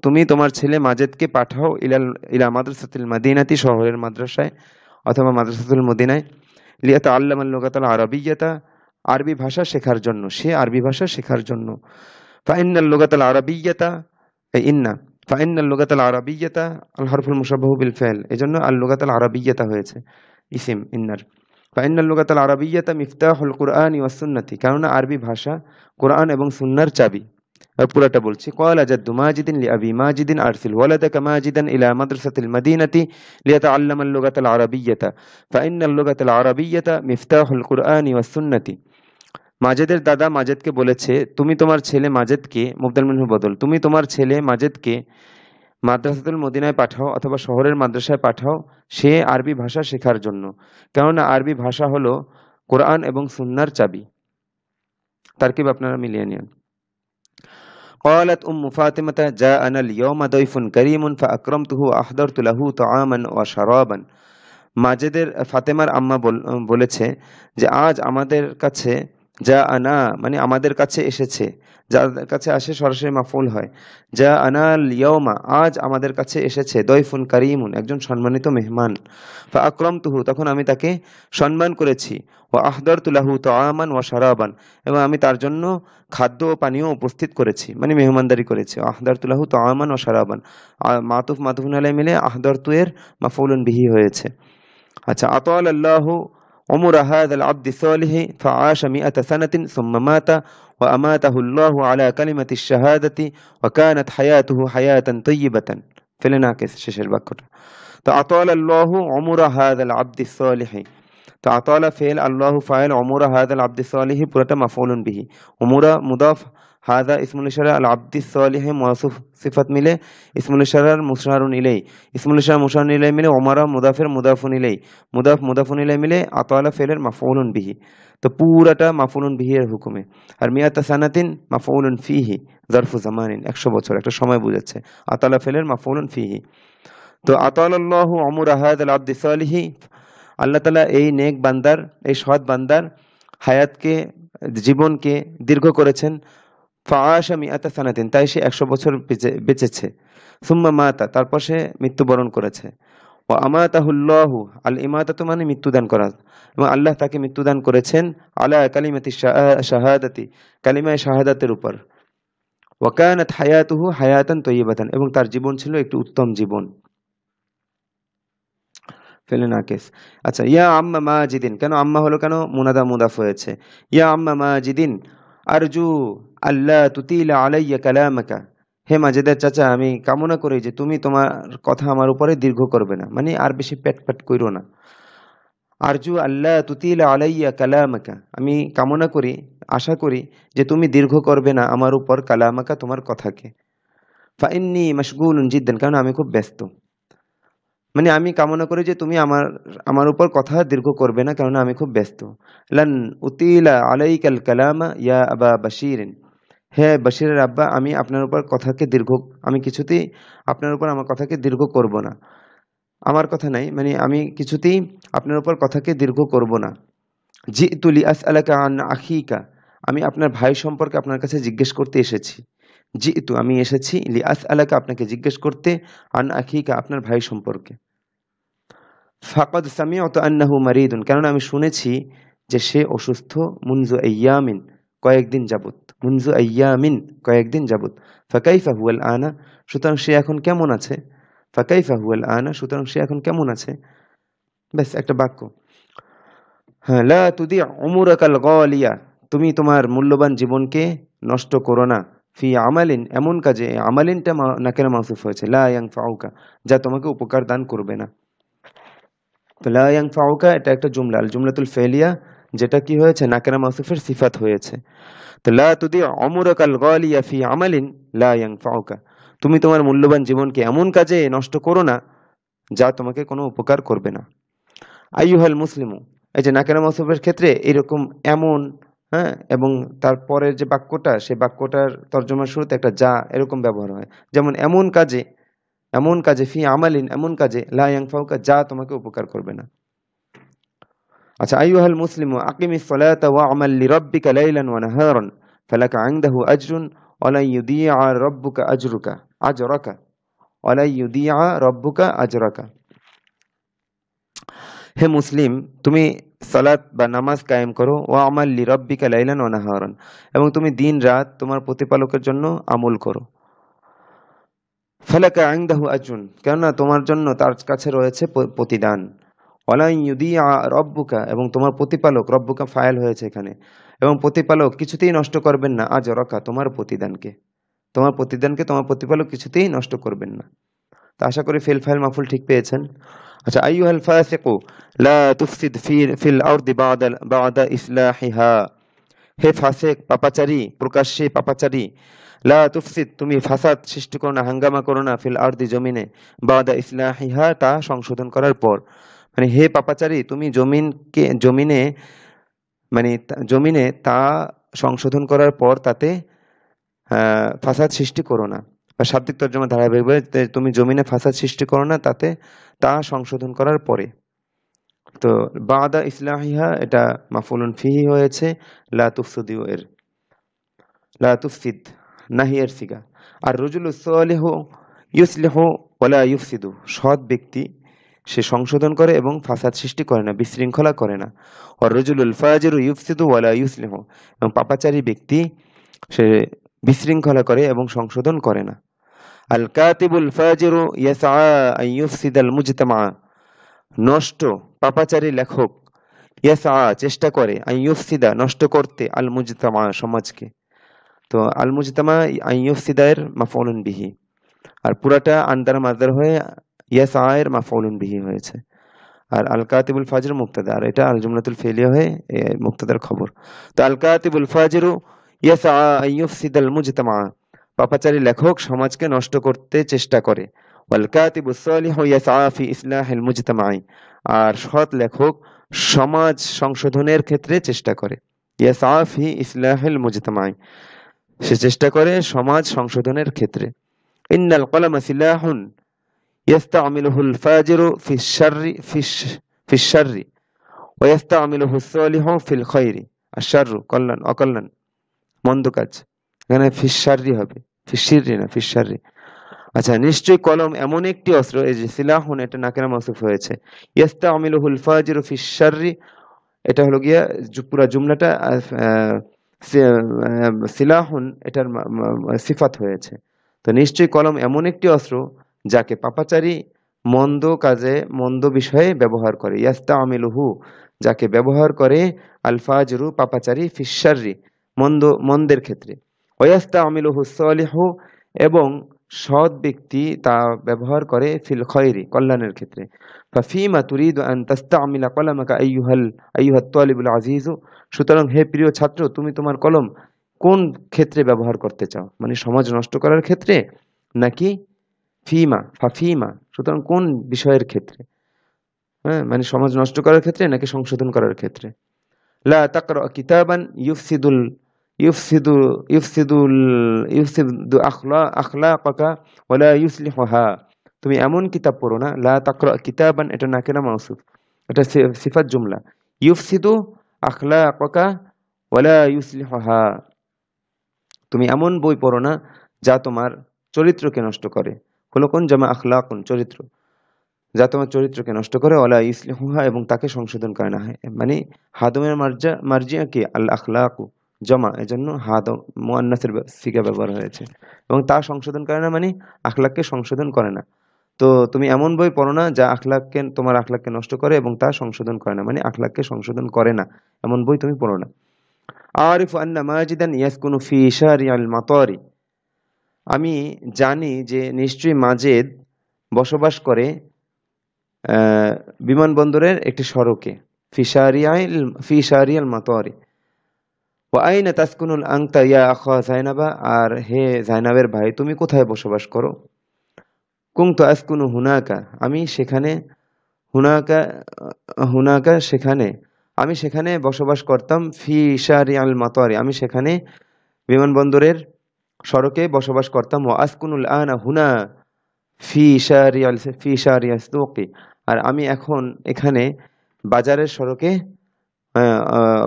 S1: তুমি তোমার ছেলে মাজেদকে পাঠাও ইলা মাদ্রাসাতিল মাদিনাতি, শহরের মাদ্রাসায় অথবা মাদ্রাসাতুল মদিনায়, লিয়াতাআল্লামা আল-লুগাতাল আরাবিয়্যাতা, আরবি ভাষা শেখার জন্য, সে আরবি ভাষা শেখার জন্য। ফাইন্নাল লুগাতাল আরাবিয়্যাতা, ইন্না ফাইন্নাল লুগাতাল আরাবিয়্যাতা আল হারফুল মুশাব্বাহু বিল ফাইল, এজন্য আল লুগাতাল আরাবিয়্যাতা হয়েছে ইসিম ইন্নার। ফাইন্নাল লুগাতাল আরাবিয়্যাতা মিফতাহুল কুরআনি ওয়াস সুন্নতি, কারণ আরবি ভাষা কোরআন এবং সুন্নাহর চাবি। পুরাটা বলছি। ক্বালা জাদ্দু মাজিদিন লিআবি মাজিদিন আরসিল ওয়ালাদাকা মাজিদান ইলা মাদ্রাসাতিল মাদিনাতি লিয়াতাআল্লামা আল-লুগাতাল আরাবিয়্যাতা ফাইন্নাল লুগাতাল আরাবিয়্যাতা মিফতাহুল কুরআনি ওয়াস সুন্নতি। মাজেদের দাদা মাজেদকে বলেছে, তুমি তোমার ছেলে মাজেদকে, মুবদাল মিনহু বদল, তুমি তোমার ছেলে মাজেদকে মাদ্রাসাতুল মদিনায় পাঠাও অথবা শহরের মাদ্রাসায় পাঠাও, সে আরবি ভাষা শেখার জন্য, কেননা আরবি ভাষা হলো কোরআন এবং সুন্নাহর চাবি। তারকিব আপনারা মিলিয়ে নিন। قالت أم فاطمة جاءنا اليوم ضيف كريم فأكرمته وأحضرت له طعاما وشرابا। মাজেদের ফাতেমার আম্মা বলেছে যে আজ আমাদের কাছে, যা আনা মানে আমাদের কাছে এসেছে, যাদের কাছে আসে সরাসরি মাফউল হয়। যা আনা লিয়াউমা আজ আমাদের কাছে এসেছে, দয়ফুন কারিমুন একজন সম্মানিত মেহমান। ফা আকরামতুহু তখন আমি তাকে সম্মান করেছি, ওয়া আহদারতু লাহু তাআমান ওয়া শারাবান এবং আমি তার জন্য খাদ্য ও পানীয় উপস্থিত করেছি, মানে মেহমানদারি করেছি। আহদারতু লাহু তাআমান ওয়া শারাবান, মাতুফুন আলাইহি মিলে আহদারতু এর মাফউলুন বিহি হয়েছে। আচ্ছা, আতাল আল্লাহু উমর হাযাল আবদি সালিহি ফাআশা মিআতা সানাতিন সুম্মা মাতা ওয়া আমাতাহু আল্লাহু আলা কালিমাতিশ শাহাদাতি ওয়া কানাত হায়াতুহু হায়াতান তাইয়্যিবাতান। ফেলে নাকিস শেষের বাক্যটা। তো আতাল আল্লাহু উমর হাযাল আবদি সালিহি, তো আতালা ফেল, আল্লাহু ফাইল, উমর হাযাল আবদি সালিহি পুরোটা মাফউলুন বিহি। উমরা মুদাফ, হাদা ইসমুল ইশারা, আল আবদি সালিহি মাওসুফ সিফাত মিলে ইসমুল ইশারার মুশারুন ইলাই, ইসমুল ইশারা মুশারুন ইলাই মিলে ওমরা মুদাফের মুদাফুন ইলাই, মুদাফুন ইলাই মিলে আতালা ফেলের মাফউলুন বিহি। তো পুরাটা মাফউলুন বিহি এর হুকুমে। আর মিয়াতা সানাতিন মাফউলুন ফিহি জারফু জামানিন 100 বছর একটা সময় বোঝাচ্ছে। আতালা ফেলের মাফউলুন ফিহি। তো আতালাল্লাহু উমর হাযাল আবদি সালিহি, আল্লাহ তাআলা এই নেক বান্দার, এই সৎ বান্দার হায়াতকে, জীবনকে দীর্ঘ করেছেন। ফাআশা মিআতা সানাতিন, তাই সে 100 বছর বেঁচেছে। সুম্মা মাতা, তারপর সে মৃত্যুবরণ করেছে। ওয়া আমাতাহুল্লাহু, আল ইমাতাতু মানে মৃত্যুদান করা, এবং আল্লাহ তাকে মৃত্যুদান করেছেন আলা কালিমাতি শাহাদাতি, কালিমায়ে শাহাদাতের উপর। ওয়া কানাত হায়াতুহু হায়াতান তাইয়্যিবাতান, এবং তার জীবন ছিল একটি উত্তম জীবন। ফেলে নাকিস। আচ্ছা, ইয়া আম্মা মাজিদিন, কেন আম্মা হলো, কেন মুনাদা মুদাফ হয়েছে। ইয়া আম্মা মাজিদিন আরজু আল্লাহ তুতিলা আলাইয়া কালামাকা, হে মাজেদের চাচা আমি কামনা করি যে তুমি তোমার কথা আমার উপরে দীর্ঘ করবে না, মানে আর বেশি পেট পেট কইরো না। আরজু আল্লাহ তুতিলা আলাইয়া কালামাকা, আমি কামনা করি, আশা করি যে তুমি দীর্ঘ করবে না আমার উপর কালামাকা, তোমার কথাকে। ফাইন্নী মাশগুলুন জিদ্দান, কারণ আমি খুব ব্যস্ত, মানে আমি কামনা করি যে তুমি আমার আমার উপর কথা দীর্ঘ করবে না, কারণ আমি খুব ব্যস্ত। লান উতিলা আলাইকাল কালামা ইয়া আবা বাশিরিন, হে বাশিরের আব্বা, আমি আপনার উপর কথাকে দীর্ঘ, আমি কিছুতেই আপনার উপর আমার কথাকে দীর্ঘ করব না। আমার কথা নাই, মানে আমি কিছুতেই আপনার উপর কথাকে দীর্ঘ করব না। জিতু লিআসআলাকা আন আখিকা, আমি আপনার ভাই সম্পর্কে আপনার কাছে জিজ্ঞেস করতে এসেছি। জিতু আমি এসেছি, লিআসআলাকা আপনাকে জিজ্ঞেস করতে, আন আখিকা আপনার ভাই সম্পর্কে। ফাকাদ সামিআতু আন্নাহু মারিদুন, কারণ আমি শুনেছি যে সে অসুস্থ। মুনজু আইয়ামিন, কয়েকদিন যাবত। মুনজু আইয়ামিন, কয়েকদিন যাবত। ফাকাইফা হুয়াল আনা, সুতরাং সে এখন কেমন আছে। ফাকাইফা হুয়াল আনা, সুতরাং সে এখন কেমন আছে। ব্যাস একটা বাক্য। হ্যাঁ, লা তুদি উমুরাকাল গালিয়া, তুমি তোমার মূল্যবান জীবনকে নষ্ট করো না। ফি আমালিন, এমন কাজে, আমালিনটা নাকেরা মাউসুফ হয়েছে, লা ইয়ানফাউকা, যা তোমাকে উপকার দান করবে না। তো লা ইয়ানফাউকা এটা একটা জুমলা, আল জুমলাতুল ফেলিয়া, যেটা কি হয়েছে, নাকেরা মাউসুফের সিফাত হয়েছে। তো লা তুদি উমুরাকাল গালিয়া ফি আমালিন লা ইয়ানফাউকা, তুমি তোমার মূল্যবান জীবনকে এমন কাজে নষ্ট করো না যা তোমাকে কোনো উপকার করবে না। আইয়ুহাল মুসলিমু, এই যে নাকেরা মাউসুফের ক্ষেত্রে এরকম এমন, হ্যাঁ, এবং তারপরের যে বাক্যটা, সে বাক্যটার তর্জমার শুরুতে একটা যা এরকম ব্যবহার হয়। যেমন এমন কাজে, এমন কাজে, ফি আমালিন এমন কাজে, লা ইয়ানফাউকা যা তোমাকে উপকার করবে না। আচ্ছা, আইয়ুহাল মুসলিমু আকিমিস সালাতা ওয়া'মাল লিরাব্বিকা লাইলান ওয়া নাহারান ফালাকা ইনদাহু আজরুন ওয়া লা ইউদিআ রাব্বুকা আজরাকা ওয়া লা ইউদিআ রাব্বুকা আজরাকা। হে মুসলিম, তুমি সালাত বা নামাজ কায়েম করো, ওয়া আমাল লিরাব্বিকা লাইলান ওয়া নাহারান, এবং তুমি দিন রাত তোমার প্রতিপালকের জন্য আমল করো। ফালাকা ইনদাহু আজরুন, কেননা তোমার জন্য তার কাছে রয়েছে প্রতিদান। ওয়ালা ইউদিআ রাব্বুকা, এবং তোমার প্রতিপালক, রব্বুকা ফাইল হয়েছে এখানে, এবং প্রতিপালক কিছুতেই নষ্ট করবেন না, আজরাকা তোমার প্রতিদানকে। তোমার প্রতিদানকে তোমার প্রতিপালক কিছুতেই নষ্ট করবেন না। তো আশা করি ফেল ফাইল মাফুল ঠিক পেয়েছেন। আচ্ছা, আইয়ুহাল ফাসিকু লা তুফসিদ ফিল আরদি বা'দা ইসলাহিহা। হে ফাসেক, পাপাচারী, প্রকাশ্যে পাপাচারী, লা তুফসিদ, তুমি ফাসাদ সৃষ্টি করো না, হাঙ্গামা করো না, ফিল আরদি, জমিনে, বাদা ইসলাহিহা, তা সংশোধন করার পর। মানে হে পাপাচারী, তুমি জমিনে, মানে জমিনে তা সংশোধন করার পর তাতে ফাসাদ সৃষ্টি করো না। বা শাব্দিক তর্জমা ধারাবাহিকভাবে, তুমি জমিনে ফাসাদ সৃষ্টি করো না তাতে, তা সংশোধন করার পরে। তো বাদা ইসলাহিহা এটা মাফউলুন ফিহি হয়েছে লা তুফসিদু এর, লা তুফসিদ নাহিয়ের সিগা। আর রজুলুস সালিহু ইউসলিহু ওয়ালা ইউফসিদু, সৎ ব্যক্তি সে সংশোধন করে এবং ফাসাদ সৃষ্টি করে না, বিশৃঙ্খলা করে না। আর রজুলুল ফাজিরু ইউফসিদু ওয়ালা ইউসলিহু, এবং পাপাচারী ব্যক্তি সে বিশৃঙ্খলা করে এবং সংশোধন করে না। আল কাতিবুল ফাজিরু ইয়াসআ আন ইউফসিদাল মুজতামা, নষ্ট পাপাচারী লেখক, ইয়াসআ চেষ্টা করে, আন ইউফসিদা নষ্ট করতে, আল মুজতামা সমাজকে। তো আল মুজতামা আন ইউফসিদা এর মাফউলুন বিহি, আর পুরাটা আন্দার মাসদার হয়ে ইয়াসআ এর মাফউলুন বিহি হয়েছে। আর আল কাতিবুল ফাজির মুক্তাদা, আর এটা আল জুমলাতুল ফেলিয়া হয়ে মুক্তাদার খবর। তো আল কাতিবুল ফাজিরু ইয়াসআ আন ইউফসিদাল মুজতামা, পাপাচারী লেখক সমাজকে নষ্ট করতে চেষ্টা করে। ওয়াল কাতিবুস সালিহু ইয়াসআ ফি ইসলাহিল মুজতামাই, আর সৎ লেখক সমাজ সংশোধনের ক্ষেত্রে চেষ্টা করে। ইয়াসআ ফি ইসলাহিল মুজতামাই, সে চেষ্টা করে সমাজ সংশোধনের ক্ষেত্রে। ইন্নাল কলামা সিলাহুন ইয়াস্তামিলুহুল ফাজিরু ফিশ শাররি ওয়া ইয়াস্তামিলুহুস সালিহু ফিল খায়রি। আশ-শাররু কল্যাণ, অকল্যাণ, মন্দ কাজ। এখানে ফিশ শাররি হবে, ফিশ শিররি না, ফিশ শাররি। আচ্ছা, নিশ্চয়ই কলম এমন একটি অস্ত্র, এই যে সিলাহুন এটা নাকেরা মাউসুফ হয়েছে, ইয়াস্তামিলুহুল ফাজিরু ফিশ শাররি, এটা হলো গিয়া পুরা জুমলাটা সিলাহুন এটার সিফাত হয়েছে। তো নিশ্চয়ই কলম এমন একটি অস্ত্র যাকে পাপাচারী মন্দ কাজে, মন্দ বিষয়ে ব্যবহার করে। ইয়াস্তামিলুহু, যাকে ব্যবহার করে, আল ফাজরু পাপাচারী, ফিশ শাররি মন্দের ক্ষেত্রে, ওয়াস্তামিলুহু সালিহু, এবং সৎ ব্যক্তি তা ব্যবহার করে, ফিল খয়রি কল্যাণের ক্ষেত্রে। ফাফিমা তুরিদু আন তাস্তামিলা কলামাকা আইয়ুহাত তালিবুল আজিজু, সুতরাং হে প্রিয় ছাত্র, তুমি তোমার কলম কোন ক্ষেত্রে ব্যবহার করতে চাও? মানে সমাজ নষ্ট করার ক্ষেত্রে নাকি ফাফিমা, সুতরাং কোন বিষয়ের ক্ষেত্রে? হ্যাঁ, মানে সমাজ নষ্ট করার ক্ষেত্রে নাকি সংশোধন করার ক্ষেত্রে? লা তাকরা কিতাবান ইউফসিদু ইউফসিদুল ইউফসিদু আখলাকাকা ওয়ালা ইউসলিহুহা, তুমি এমন কিতাব পড়ো না। লা তাকরা কিতাবান এটা নাকিরা মাউসুফ, এটা সিফাত জুমলা। ইউফসিদু আখলাকাকা ওয়ালা ইউসলিহুহা, তুমি এমন বই পড়ো না যা তোমার চরিত্রকে নষ্ট করে। খুলুকুন জামা আখলাকুন, চরিত্র, যা তোমার চরিত্রকে নষ্ট করে, ওয়ালা ইউসলিহুহা, এবং তাকে সংশোধন করে না। মানে হাদমের মার্জিয়া কি আল আখলাকু জমা, এজন্য মুআন্নাসের সিগা ব্যবহার হয়েছে। এবং তা সংশোধন করে না মানে আখলাককে সংশোধন করে না। তো তুমি এমন বই পড়ো না যা তোমার আখলাককে নষ্ট করে এবং তা সংশোধন করে না, মানে আখলাককে সংশোধন করে না, এমন বই তুমি পড়ো না। আরিফু আন্না মাজিদান ইয়াসকুনু ফি শারিআল মাতারি, আমি জানি যে নিশ্চয়ই মাজেদ বসবাস করে বিমানবন্দরের একটি সড়কে। ফি শারিআল মাতারি। ওয়া আইনা তাসকুনুল আনতা ইয়া আখা যায়নাবা, আর হে যায়নাবের ভাই, তুমি কোথায় বসবাস করো? কুনতু আসকুনু হুনাকা, আমি সেখানে, হুনাকা হুনাকা সেখানে, আমি সেখানে বসবাস করতাম। ফি শারিআল মাতারি, আমি সেখানে বিমানবন্দরের সড়কে বসবাস করতাম। ওয়া আসকুনুল আনা হুনা ফি শারিআস সুকি, আর আমি এখন এখানে বাজারের সড়কে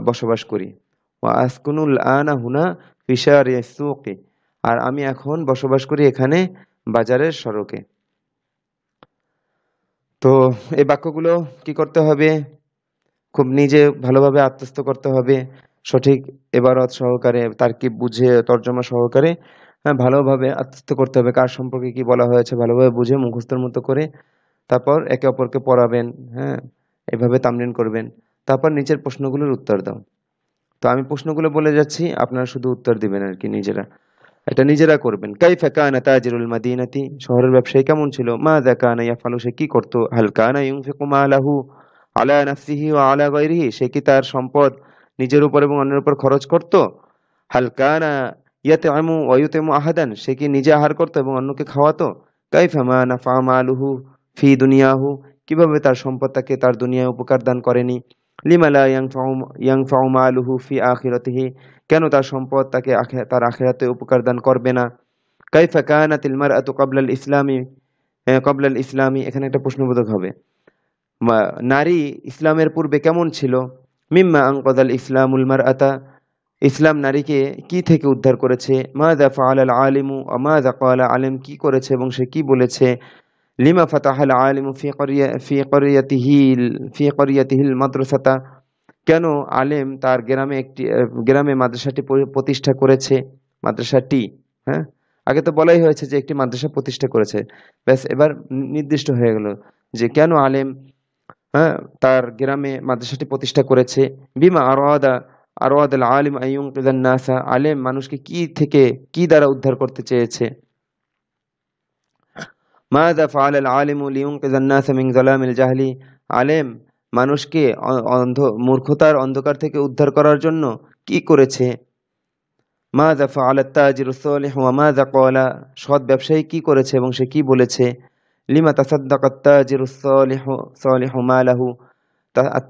S1: বসবাস করি। ওয়া আসকুনুল আনা হুনা ফি শারিআস সুকি, আর আমি এখন বসবাস করি এখানে বাজারের সড়কে। তো এই বাক্যগুলো কি করতে হবে? খুব নিজে ভালোভাবে আত্মস্থ করতে হবে, সঠিক এবারত সহকারে, তারকিব বুঝে, তর্জমা সহকারে, হ্যাঁ, ভালোভাবে আত্মস্থ করতে হবে। কার সম্পর্কে কি বলা হয়েছে ভালোভাবে বুঝে মুখস্থের মতো করে তারপর একে অপরকে পড়াবেন। হ্যাঁ, এভাবে তামরিন করবেন। তারপর নিচের প্রশ্নগুলোর উত্তর দাও। তো আমি প্রশ্নগুলো বলে যাচ্ছি, আপনারা শুধু উত্তর দিবেন আর কি নিজেরা। এটা নিজেরা করবেন। কাইফা কানা তাজিরুল মাদিনাতি, শহরের ব্যবসায়ী কেমন ছিল? মাযা কানা ইয়াফআলু, সে কি করতো? হাল কানা ইউনফিকু মালাহু আলা নাফসিহি ওয়া আলা গায়রিহি, সে কি তার সম্পদ নিজের উপর এবং অন্যের উপর খরচ করত? হাল কানা ইয়াতআমু ওয়া ইউতিমু আহাদান, সে কি নিজে আহার করতো এবং অন্যকে খাওয়াতো? কাইফা মা নাফা মালুহু ফি দুনিয়াহু, কিভাবে তার সম্পদ তাকে তার দুনিয়ায় উপকার দান করেনি? লিমা লা ইয়ানফাউ মালুহু ফি আখিরাতিহি, কেন তার সম্পদ তাকে তার আখিরাতে উপকার দান করবে না? কাইফা কানাতিল মারআতু ক্বাবলাল ইসলামি, ক্বাবলাল ইসলামি, এখানে একটা প্রশ্নবোধক হবে। নারী ইসলামের পূর্বে কেমন ছিল? মিম্মা আনকাযাল ইসলামুল মারআতা, ইসলাম নারীকে কি থেকে উদ্ধার করেছে? মাযা ফাআলাল আলিমু ওয়া মাযা ক্বালা, আলেম কি করেছে এবং সে কি বলেছে? লিমা ফাতাহাল আলিমু ফি ক্বরিয়াতিহিল মাদ্রাসাতা, কেন আলেম তার গ্রামে গ্রামে মাদ্রাসাটি প্রতিষ্ঠা করেছে? মাদ্রাসাটি, হ্যাঁ, আগে তো বলাই হয়েছে যে একটি মাদ্রাসা প্রতিষ্ঠা করেছে। ব্যাস, এবার নির্দিষ্ট হয়ে গেল যে কেন আলেম, হ্যাঁ, তার গ্রামে মাদ্রাসাটি প্রতিষ্ঠা করেছে। বিমা আরওয়াদাল আলিম আইয়ুনকিযান নাসা, আলেম মানুষকে কি থেকে কি দ্বারা উদ্ধার করতে চেয়েছে? মাযা ফাআলাল আলিমু লিইউনকিযান নাসা মিন যালামিল জাহলি, আলেম মানুষকে মূর্খতার অন্ধকার থেকে উদ্ধার করার জন্য কি করেছে? মাযা ফাআলাত তাজিরুস সালিহু ওয়া মাযা ক্বালা, সৎ ব্যবসায়ী কি করেছে এবং সে কি বলেছে? লিমা তাসাদ্দাকাত তাজিরুস সালিহু মালাহু,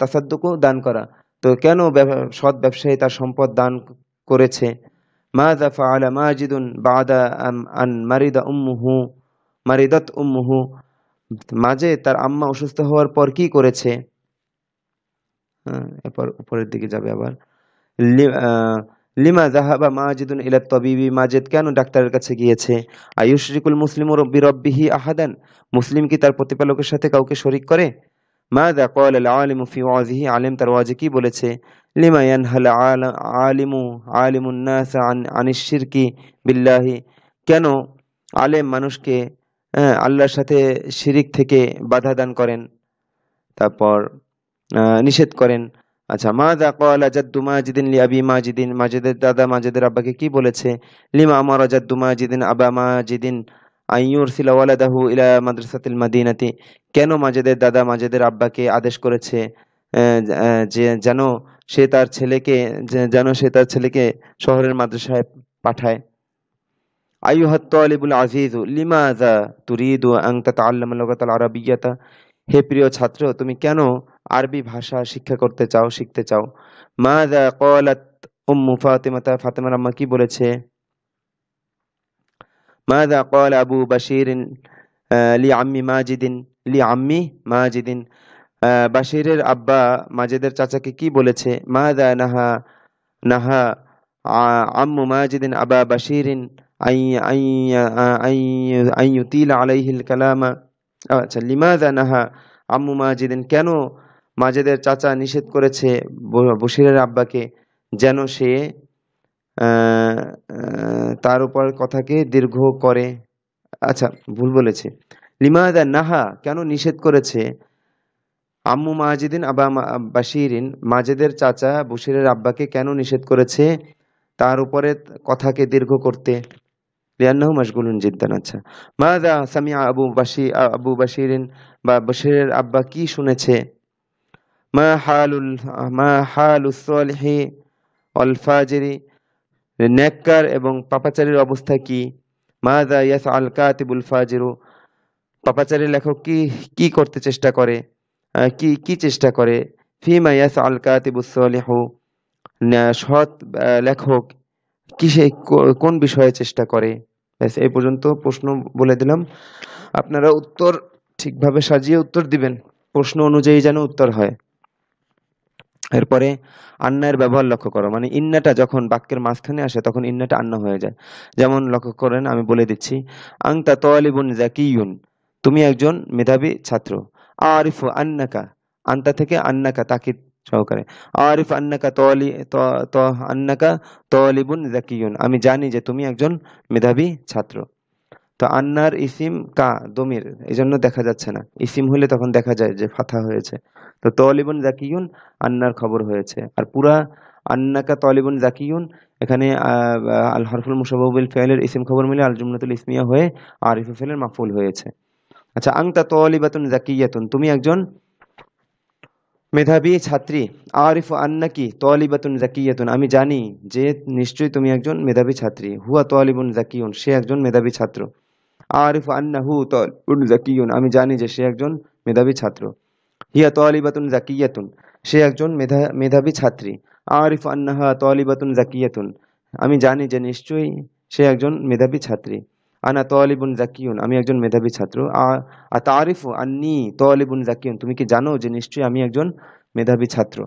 S1: তাসাদ্দুকু দান করা, তো কেন সৎ ব্যবসায়ী তার সম্পদ দান করেছে? মাযা ফাআলা মাজিদুন বাদা আন মারিদাত উম্মুহু, মাঝে তার আম্মা অসুস্থ হওয়ার পর কি করেছে? হ্যাঁ, এরপর উপরের দিকে যাবে আবার। লিমা যাহাবা মাজিদুন ইলা তাবিবি, মাজিদ কেন ডাক্তারের কাছে গিয়েছে? আয়ুশরিকুল মুসলিমু বিরব্বিহি আহাদান, মুসলিম কি তার প্রতিপালকের সাথে কাউকে শরীক করে? মাযা ক্বালা আল আলিমু ফি ওয়াজিহি, আলেম তার ওয়াজে কি বলেছে? লিমা ইয়ানহাল আলিমুন নাস আনিশ শিরকি বিল্লাহি, কেন আলেম মানুষকে, হ্যাঁ, আল্লাহর সাথে শিরিক থেকে বাধা দান করেন, তারপর নিষেধ করেন। আচ্ছা, মাযা ক্বালা জাদ্দু মাজিদিন লিআবি মাজিদিন, মাজিদের দাদা মাজিদের আব্বাকে কি বলেছে? লিমা আমারা জাদ্দু মাজিদিন আবা মাজিদিন আন ইউরসিলা ওয়ালাদাহু ইলা মাদ্রাসাতিল মাদিনাতি, কেন মাজিদের দাদা মাজিদের আব্বাকে আদেশ করেছে যে যেন সে তার ছেলেকে শহরের মাদ্রাসায় পাঠায়? আইয়ুহাত তালিবুল আজিজু লিমাযা তুরিদু আন তাতাআল্লামা লুগাতাল আরাবিয়্যাতা, হে প্রিয় ছাত্র, তুমি কেন আরবি ভাষা শিক্ষা করতে চাও, শিখতে চাও? মাযা ক্বালাত উম্মু ফাতিমাতা, ফাতেমার আম্মা কি বলেছে? মাযা ক্বালা আবু বাশিরিন লিআম্মি মাজিদিন, বাশিরের আব্বা মাজিদের চাচাকে কি বলেছে? মাযা নাহা নাহা আম্মু মাজিদিন আবা বাশিরিন আই আই আই আই ইউতিলা আলাইহিল কালামা, আচ্ছা, লিমাযা নাহা আম্মু মাজিদিন, কেন মাজিদের চাচা নিষেধ করেছে বশিরের আব্বাকে যেন সে তার উপর কথাকে দীর্ঘ করে? আচ্ছা, ভুল বলেছে। লিমাযা নাহা, কেন নিষেধ করেছে? আম্মু মাজিদিন আবা বাশিরিন, মাজিদের চাচা বশিরের আব্বাকে কেন নিষেধ করেছে তার উপরে কথাকে দীর্ঘ করতে? লিআন্নাহু মাশগুলুন জিদ্দান। আচ্ছা, মাযা সামিআ আবু বাশিরিন, বা বশিরের আব্বা কি শুনেছে? মা হালুল মা হালুস সালিহি ওয়াল ফাজিরি, নেককার এবং পাপাচারীর অবস্থা কি? মাযা ইয়াফআল কাতিবুল ফাজিরু, পাপাচারী লেখক কি কি করতে চেষ্টা করে, কি কি চেষ্টা করে? ফিমা ইয়াফআল কাতিবুস সালিহু, সৎ লেখক কোন বিষয়ে চেষ্টা করে? ব্যাস, এই পর্যন্ত প্রশ্ন বলে দিলাম। আপনারা উত্তর ঠিকভাবে সাজিয়ে উত্তর দিবেন, প্রশ্ন অনুযায়ী যেন উত্তর হয়। এরপরে আন্নার ব্যবহার লক্ষ্য করো, মানে ইন্নাটা যখন বাক্যের মাঝখানে আসে তখন ইন্নাটা আন্না হয়ে যায়। যেমন লক্ষ্য করেন, আমি বলে দিচ্ছি। আংতা তালিবুন যাকিয়ুন, তুমি একজন মেধাবী ছাত্র। আরিফু আন্নাকা, আন্তা থেকে আন্নাকা তাকিদ সহকারে। আরিফ আন্নাকা আন্নাকা তালিবুন যাকিয়ুন, আমি জানি যে তুমি একজন মেধাবী ছাত্র। তো আন্নার ইসিম কা দমির, এই জন্য দেখা যাচ্ছে না। ইসিম হলে তখন দেখা যায় যে ফাথা হয়েছে। তো তলিবুন জাকিয়ুন আন্নার খবর হয়েছে। আর পুরা আন্নাকা তালিবুন জাকিয়ুন, এখানে আল হরফুল মুশাব্বাহু বিল ফি'লের ইসিম খবর মিলে আল জুমলাতুল ইসমিয়া হয়ে আরিফু ফি'লের মাফউল হয়েছে। আচ্ছা, আনতা তালিবাতুন জাকিয়াতুন, তুমি একজন মেধাবী ছাত্রী। আরিফু আন্নাকি তালিবাতুন জাকিয়াতুন, আমি জানি যে নিশ্চয়ই তুমি একজন মেধাবী ছাত্রী। হুয়া তালিবুন জাকিয়ুন, সে একজন মেধাবী ছাত্র। আরিফু আন্নাহু তালিবুন জাকিয়ুন, আমি জানি যে সে একজন মেধাবী ছাত্র। হিয়া তালিবাতুন জাকিয়াতুন, সে একজন মেধাবী ছাত্রী। আরিফু আন্নাহা তালিবাতুন জাকিয়াতুন, আমি জানি যে নিশ্চয়ই সে একজন মেধাবী ছাত্রী। আনা তালিবুন জাকিয়ুন, আমি একজন মেধাবী ছাত্র। আতারিফু আন্নি তালিবুন জাকিয়ুন, তুমি কি জানো যে নিশ্চয়ই আমি একজন মেধাবী ছাত্র।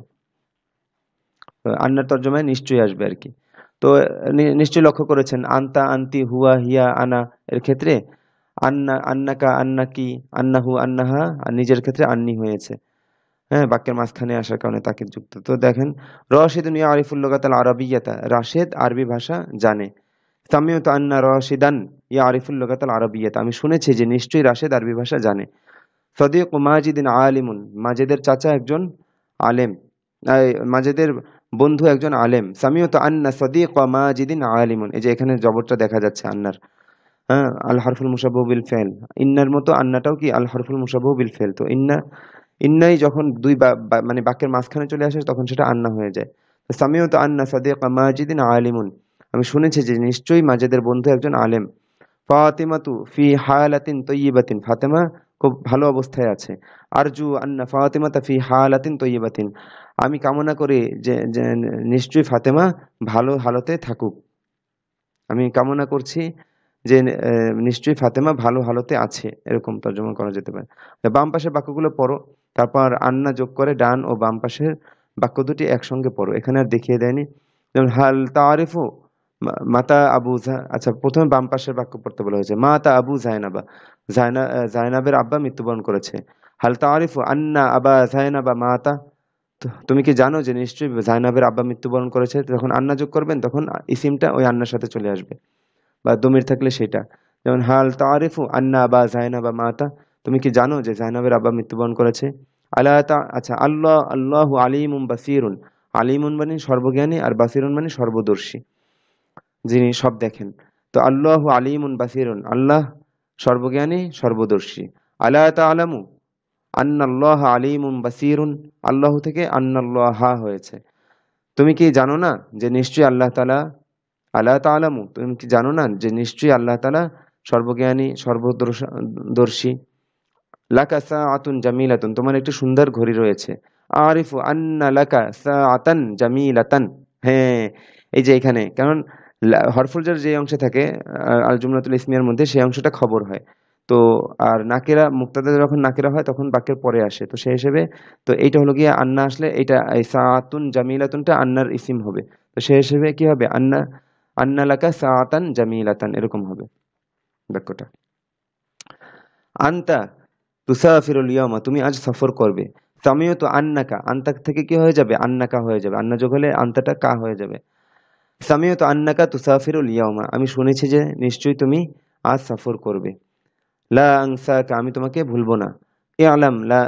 S1: আন্নার তর্জমায় নিশ্চয়ই আসবে আর কি। তো নিশ্চয়ই লক্ষ্য করেছেন আনতা, আনতি, হুয়া, হিয়া, আনা এর ক্ষেত্রে আন্না, আন্নাকা, আন্নাকি, আন্নাহু, আন্নাহা, আর নিজের ক্ষেত্রে আন্নি হয়েছে। হ্যাঁ, বাক্যের মাঝখানে আসার কারণে তাকিদ যুক্ত। তো দেখেন, রাশিদুন ইয়ারিফুল লুগাতাল আরাবিয়াতা, রাশেদ আরবি ভাষা জানে। সামিউতু আন্না রাশিদান ইয়ারিফুল লুগাতাল আরাবিয়াতা, আমি শুনেছি যে নিশ্চয়ই রাশেদ আরবি ভাষা জানে। সদিকু মাজিদিন আলিমুন, মাজেদের চাচা একজন আলেম। মাজেদের বন্ধু একজন আলেম। সামিউতু আন্না সদিক মাজিদিন আলিমুন, এই যে এখানে জবরটা দেখা যাচ্ছে আন্নার। হ্যাঁ, আল হরফুল মুশাব্বাহু বিল ফি'ল, ইন্নার মতো আন্নাটাও কি আল হরফুল মুশাব্বাহু বিল ফি'ল। তো ইন্নাই যখন দুই মানে বাক্যের মাঝখানে চলে আসে তখন সেটা আন্না হয়ে যায়। তো সামিউতু আন্না সাদিকা মাজিদিন আলিমুন, আমি শুনেছি যে নিশ্চয়ই মাজেদের বন্ধু একজন আলেম। ফাতিমাতু ফি হালাতিন তয়্যিবাতিন, ফাতেমা খুব ভালো অবস্থায় আছে। আরজু আন্না ফাতিমাতা ফি হালাতিন তয়্যিবাতিন, আমি কামনা করি যে নিশ্চয়ই ফাতেমা ভালো হালতে থাকুক। আমি কামনা করছি যে নিশ্চয়ই ফাতেমা ভালো হালতে আছে, এরকম তর্জমা করা যেতে পারে। বাম পাশের বাক্যগুলো পড়ো, তারপর আন্না যোগ করে ডান ও বাম পাশের বাক্য দুটি একসঙ্গে পড়ো। এখানে আর দেখিয়ে দেয়নি। যেমন হাল তারিফু মাতা আবু আচ্ছা, প্রথমে বাম পাশের বাক্য পড়তে বলা হয়েছে, মাতা আবু জাইনাবা, জাইনাবের আব্বা মৃত্যুবরণ করেছে। হাল তারিফু আন্না আবা জাইনাবা মাতা, তুমি কি জানো যে নিশ্চয়ই জাইনাবের আব্বা মৃত্যুবরণ করেছে। যখন আন্না যোগ করবেন তখন ইসিমটা ওই আন্নার সাথে চলে আসবে, বা দমির থাকলে সেটা। যেমন হাল তারিফু আন্না আবা জাইনাবা মাতা, তুমি কি জানো যে জাইনাবের আব্বা মৃত্যুবরণ করেছে। আচ্ছা, আল্লাহু আলিমুন বাসিরুন, আলিমুন মানে সর্বজ্ঞানী আর বাসিরুন মানে সর্বদর্শী, যিনি সব দেখেন। তো আল্লাহু আলিমুন বাসিরুন, আল্লাহ সর্বজ্ঞানী সর্বদর্শী। আলা তাআলামু আন্নাল্লাহ আলিমুন বাসিরুন, আল্লাহ থেকে আন্নাল্লাহ হয়েছে। তুমি কি জানো না যে নিশ্চয়ই আল্লাহ তাআলা, আলা তাআলামু, তুমি কি জানো না যে নিশ্চয়ই আল্লাহ তাআলা সর্বজ্ঞানী সর্বদর্শী। লাকা সাআতুন জামিলাতুন, তোমার একটি সুন্দর ঘড়ি রয়েছে। আরিফু আন্না লাকা সাআতান জামিলাতান, হ্যাঁ, এই যে এখানে কারণ হরফুল জার যে অংশে থাকে আল জুমলাতুল ইসমিয়ার মধ্যে, সেই অংশটা খবর হয়। তো আর নাকিরা মুক্তাদা যখন নাকিরা হয় তখন বাক্যের পরে আসে, তো সেই হিসেবে তো এইটা হলো গিয়ে আন্না আসলে এইটা এই সাআতুন জামিলাতুনটা আন্নার ইসিম হবে। তো সেই হিসেবে কি হবে, আন্না, আন্না লাকা সাআতান জামিলাতান, এরকম হবে বাক্যটা। আনতা তুসাফিরুল ইয়ামা, তুমি আজ সফর করবে। সামিউতু আন্নাকা, আন্তা থেকে কি হয়ে যাবে, আন্নাকা হয়ে যাবে, আন্না যোগ হলে আন্তাটা কা হয়ে যাবে। সামিউতু আন্নাকা তুসাফিরুল ইয়ামা, আমি শুনেছি যে নিশ্চয়ই তুমি আজ সফর করবে। লা আনসাকা, আমি তোমাকে ভুলবো না। ইআলাম লা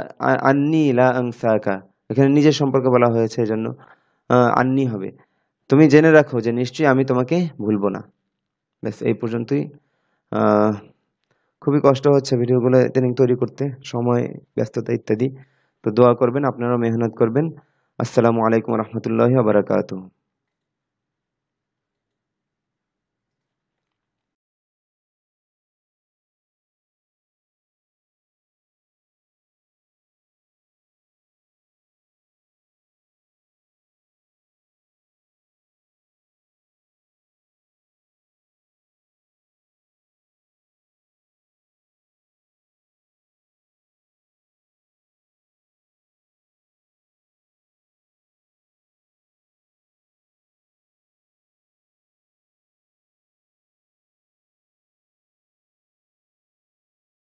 S1: আন্নি লা আনসাকা, এখানে নিজের সম্পর্কে বলা হয়েছে এজন্য আন্নি হবে। তুমি জেনে রাখো যে নিশ্চয়ই আমি তোমাকে ভুলবো না। ব্যাস এই পর্যন্তই। আহ খুবই কষ্ট হচ্ছে ভিডিওগুলো ইদানিং তৈরি করতে, সময়, ব্যস্ততা ইত্যাদি। তো দোয়া করবেন, আপনারাও মেহনত করবেন। আসসালামু আলাইকুম রহমতুল্লাহি ওয়া বারাকাতুহু।